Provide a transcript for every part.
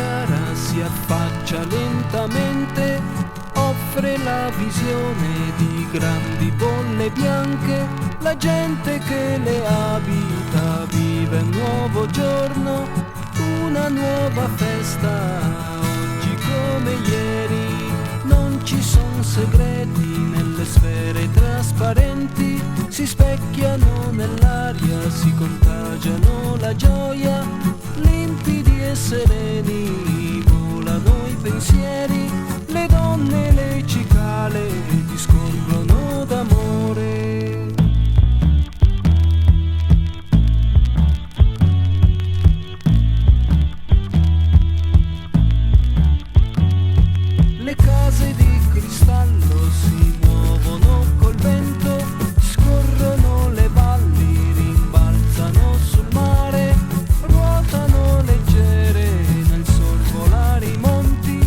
chiara si affaccia lentamente, offre la visione di grandi bolle bianche. La gente che le abita vive un nuovo giorno, una nuova festa, oggi come ieri. Non ci sono segreti nelle sfere trasparenti, si specchiano nell'aria, si contagiano la gioia, limpidi e sereni volano i pensieri, le donne e le cicale discorrono d'amore. Le case di cristallo si muovono col vento, scorrono le valli, rimbalzano sul mare, ruotano leggere nel sorvolare i monti,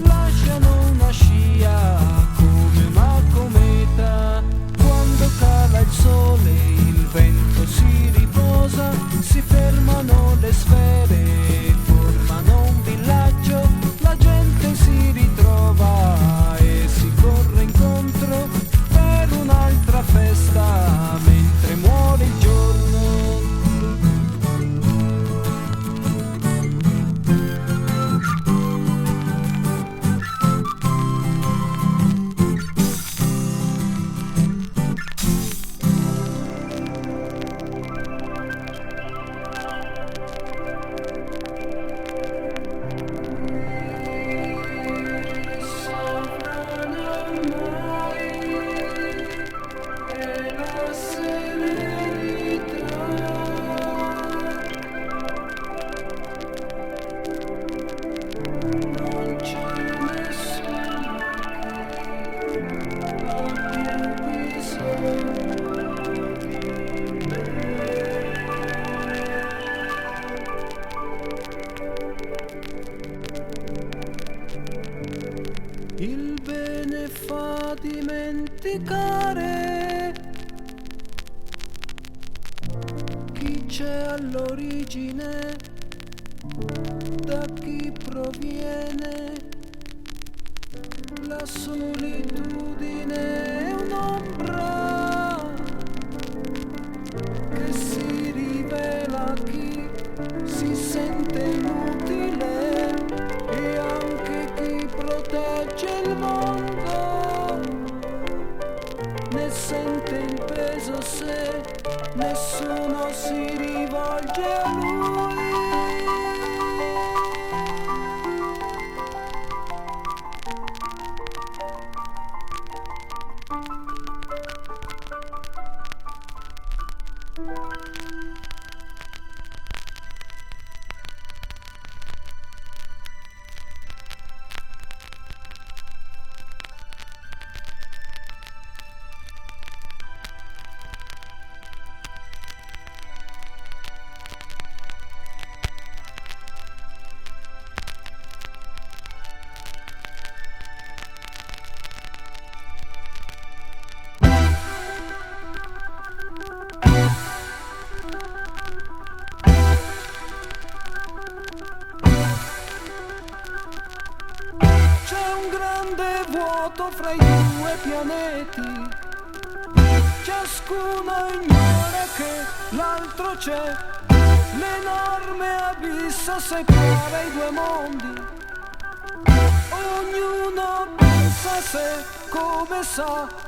lasciano una scia come una cometa. Quando cala il sole il vento si riposa, si fermano le sfere, formano un villaggio, la gente si ritrova e si corre incontro per un'altra festa mentre muore il giorno. Il bene fa dimenticare chi c'è all'origine, da chi proviene. La solitudine è un'ombra che si rivela a chi si sente inutile, e anche chi protegge il mondo ne sente il peso se nessuno si rivolge a lui. Vuoto fra i due pianeti, ciascuno ignora che l'altro c'è, l'enorme abisso separa i due mondi, ognuno pensa a sé come sa.